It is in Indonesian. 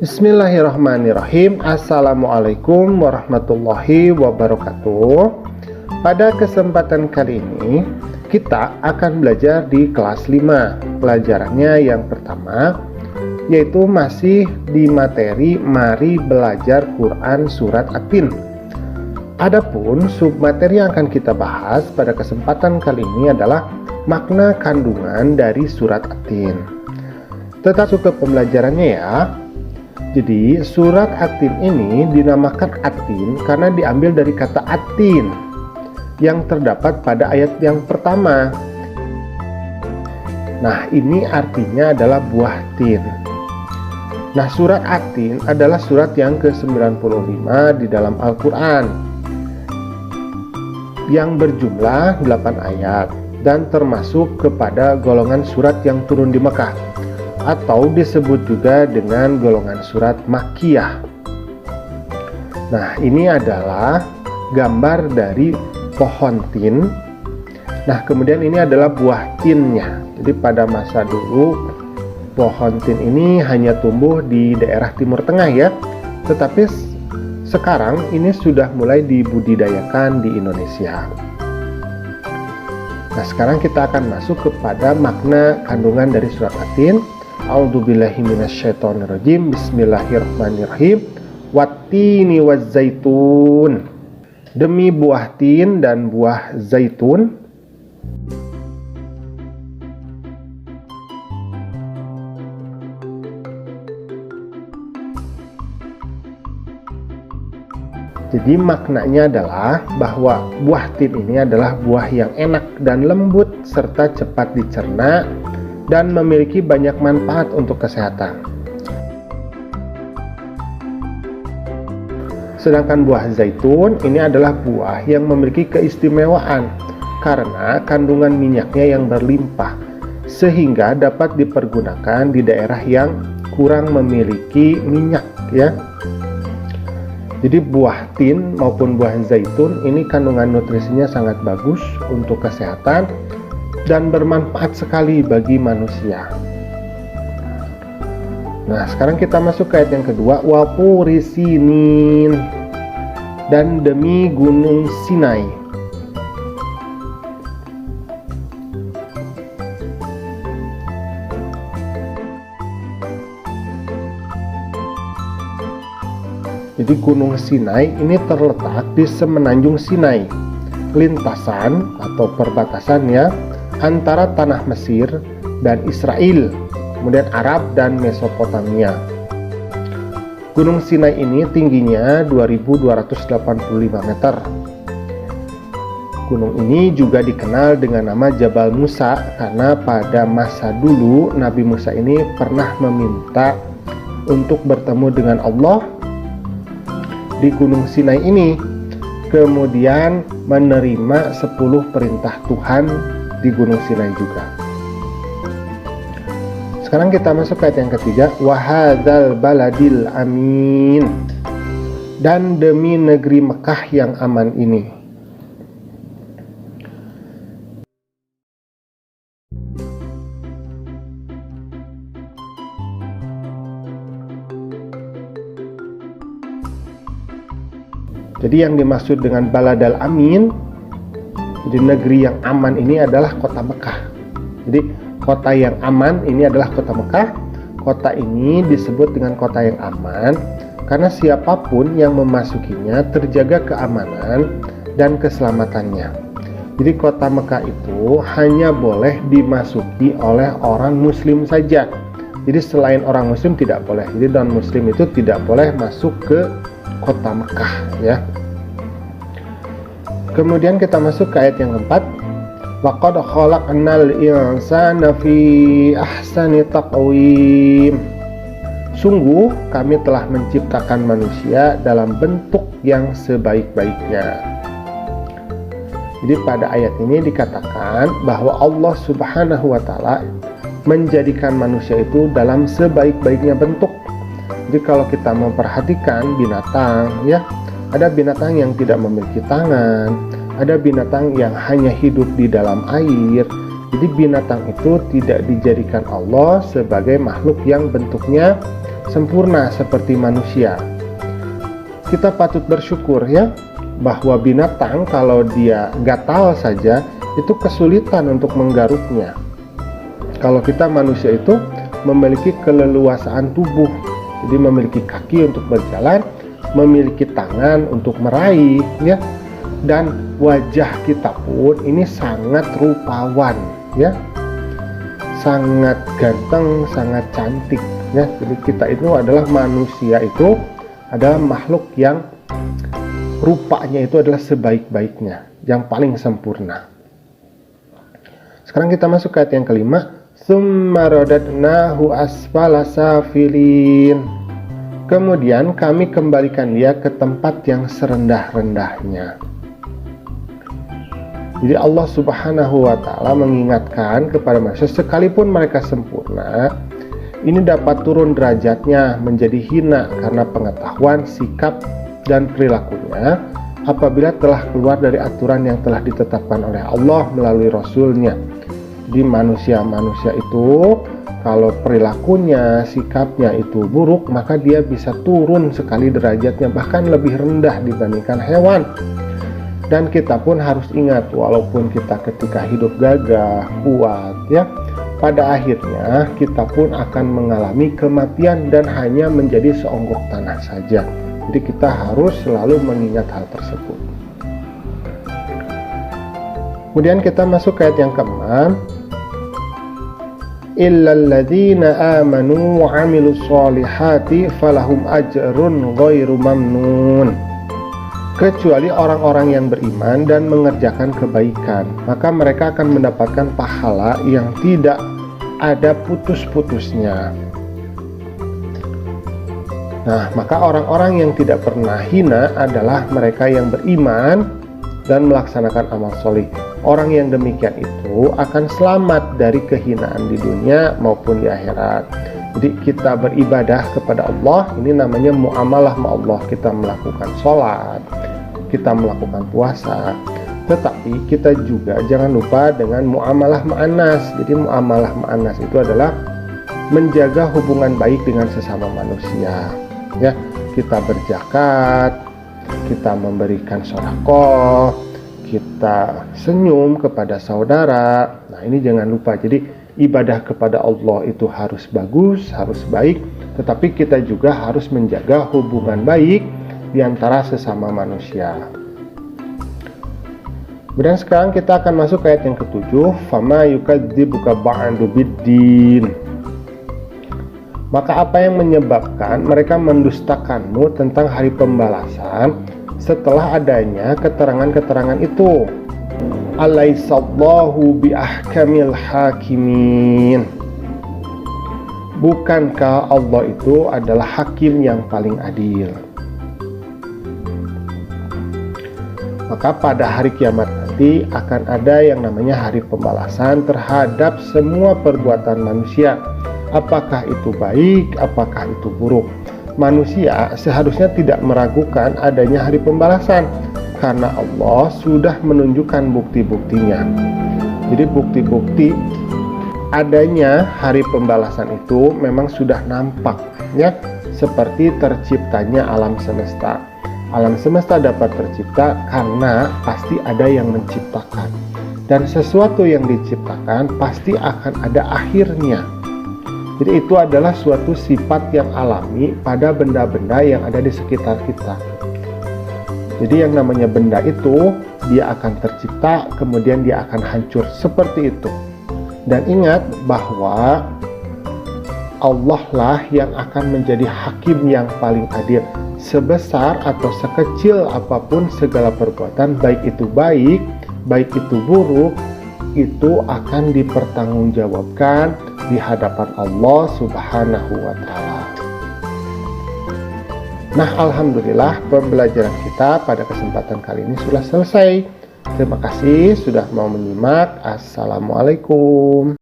Bismillahirrahmanirrahim. Assalamualaikum warahmatullahi wabarakatuh. Pada kesempatan kali ini kita akan belajar di kelas 5. Pelajarannya yang pertama yaitu masih di materi Mari Belajar Quran Surat At-Tin. Adapun submateri yang akan kita bahas pada kesempatan kali ini adalah makna kandungan dari surat At-Tin. Tetap ke pembelajarannya ya. Jadi surat At-Tin ini dinamakan At-Tin karena diambil dari kata atin yang terdapat pada ayat yang pertama. Nah, ini artinya adalah buah tin. Nah, surat At-Tin adalah surat yang ke-95 di dalam Al-Quran yang berjumlah 8 ayat dan termasuk kepada golongan surat yang turun di Mekah, atau disebut juga dengan golongan surat Makkiyah. Nah, ini adalah gambar dari pohon tin. Nah, kemudian ini adalah buah tinnya. Jadi pada masa dulu pohon tin ini hanya tumbuh di daerah Timur Tengah ya. Tetapi sekarang ini sudah mulai dibudidayakan di Indonesia. Nah, sekarang kita akan masuk kepada makna kandungan dari surat At-Tin. A'udzubillahi minasyaitonirrajim. Bismillahirrahmanirrahim. Wattini wazzaitun. Demi buah tin dan buah zaitun. Jadi maknanya adalah bahwa buah tin ini adalah buah yang enak dan lembut serta cepat dicerna dan memiliki banyak manfaat untuk kesehatan. Sedangkan buah zaitun ini adalah buah yang memiliki keistimewaan karena kandungan minyaknya yang berlimpah sehingga dapat dipergunakan di daerah yang kurang memiliki minyak ya. Jadi buah tin maupun buah zaitun ini kandungan nutrisinya sangat bagus untuk kesehatan dan bermanfaat sekali bagi manusia. Nah, sekarang kita masuk ke ayat yang kedua. Wa turi sinin, dan demi gunung Sinai. Jadi gunung Sinai ini terletak di semenanjung Sinai, lintasan atau perbatasannya antara tanah Mesir dan Israel, kemudian Arab dan Mesopotamia. Gunung Sinai ini tingginya 2285 meter. Gunung ini juga dikenal dengan nama Jabal Musa karena pada masa dulu Nabi Musa ini pernah meminta untuk bertemu dengan Allah di Gunung Sinai ini, kemudian menerima 10 perintah Tuhan di Gunung Sinai juga. Sekarang kita masuk ke ayat yang ketiga. Wahadzal baladil amin, dan demi negeri Mekah yang aman ini. Jadi yang dimaksud dengan baladal amin, jadi negeri yang aman ini adalah kota Mekah. Jadi kota yang aman ini adalah kota Mekah. Kota ini disebut dengan kota yang aman karena siapapun yang memasukinya terjaga keamanan dan keselamatannya. Jadi kota Mekah itu hanya boleh dimasuki oleh orang muslim saja. Jadi selain orang muslim tidak boleh. Jadi non muslim itu tidak boleh masuk ke kota Mekah ya. Kemudian kita masuk ke ayat yang keempat. Laqad khalaqnal insana fi ahsani taqwim. Sungguh kami telah menciptakan manusia dalam bentuk yang sebaik-baiknya. Jadi pada ayat ini dikatakan bahwa Allah Subhanahu wa taala menjadikan manusia itu dalam sebaik-baiknya bentuk. Jadi kalau kita memperhatikan binatang ya, ada binatang yang tidak memiliki tangan, ada binatang yang hanya hidup di dalam air. Jadi binatang itu tidak dijadikan Allah sebagai makhluk yang bentuknya sempurna seperti manusia. Kita patut bersyukur ya, bahwa binatang kalau dia gatal saja itu kesulitan untuk menggaruknya. Kalau kita manusia itu memiliki keleluasaan tubuh, jadi memiliki kaki untuk berjalan, memiliki tangan untuk meraih ya, dan wajah kita pun ini sangat rupawan ya, sangat ganteng, sangat cantik ya. Jadi kita itu adalah manusia, itu adalah makhluk yang rupanya itu adalah sebaik-baiknya, yang paling sempurna. Sekarang kita masuk ke ayat yang kelima. Tsumma radadnahu asfala safilin. Kemudian kami kembalikan dia ke tempat yang serendah-rendahnya. Jadi Allah Subhanahu wa ta'ala mengingatkan kepada manusia, sekalipun mereka sempurna, ini dapat turun derajatnya menjadi hina karena pengetahuan, sikap, dan perilakunya apabila telah keluar dari aturan yang telah ditetapkan oleh Allah melalui Rasul-Nya. Jadi manusia-manusia itu kalau perilakunya, sikapnya itu buruk, maka dia bisa turun sekali derajatnya, bahkan lebih rendah dibandingkan hewan. Dan kita pun harus ingat, walaupun kita ketika hidup gagah, kuat ya, pada akhirnya kita pun akan mengalami kematian dan hanya menjadi seonggok tanah saja. Jadi kita harus selalu mengingat hal tersebut. Kemudian kita masuk ke ayat yang ke-6. Illal ladzina amanu wa 'amilus sholihati falahum ajrun ghairu mamnun. Kecuali orang-orang yang beriman dan mengerjakan kebaikan, maka mereka akan mendapatkan pahala yang tidak ada putus-putusnya. Nah, maka orang-orang yang tidak pernah hina adalah mereka yang beriman dan melaksanakan amal solih. Orang yang demikian itu akan selamat dari kehinaan di dunia maupun di akhirat. Jadi kita beribadah kepada Allah, ini namanya muamalah sama Allah. Kita melakukan sholat, kita melakukan puasa, tetapi kita juga jangan lupa dengan muamalah ma'anas. Jadi muamalah ma'anas itu adalah menjaga hubungan baik dengan sesama manusia ya. Kita berzakat, kita memberikan sedekah, kita senyum kepada saudara. Nah, ini jangan lupa. Jadi ibadah kepada Allah itu harus bagus, harus baik, tetapi kita juga harus menjaga hubungan baik di antara sesama manusia. Kemudian sekarang kita akan masuk ke ayat yang ke-7. Fama yukadzibuka ba'du biddin. Maka apa yang menyebabkan mereka mendustakanmu tentang hari pembalasan setelah adanya keterangan-keterangan itu? Alaisallahu biahkamil hakimin. Bukankah Allah itu adalah hakim yang paling adil? Maka pada hari kiamat nanti akan ada yang namanya hari pembalasan terhadap semua perbuatan manusia. Apakah itu baik, apakah itu buruk. Manusia seharusnya tidak meragukan adanya hari pembalasan, karena Allah sudah menunjukkan bukti-buktinya. Jadi bukti-bukti adanya hari pembalasan itu memang sudah nampak ya, seperti terciptanya alam semesta. Alam semesta dapat tercipta karena pasti ada yang menciptakan. Dan sesuatu yang diciptakan pasti akan ada akhirnya. Jadi itu adalah suatu sifat yang alami pada benda-benda yang ada di sekitar kita. Jadi yang namanya benda itu, dia akan tercipta, kemudian dia akan hancur, seperti itu. Dan ingat bahwa Allah lah yang akan menjadi hakim yang paling adil. Sebesar atau sekecil apapun segala perbuatan, baik itu baik, baik itu buruk, itu akan dipertanggungjawabkan di hadapan Allah Subhanahu wa ta'ala. Nah, alhamdulillah pembelajaran kita pada kesempatan kali ini sudah selesai. Terima kasih sudah mau menyimak. Assalamualaikum.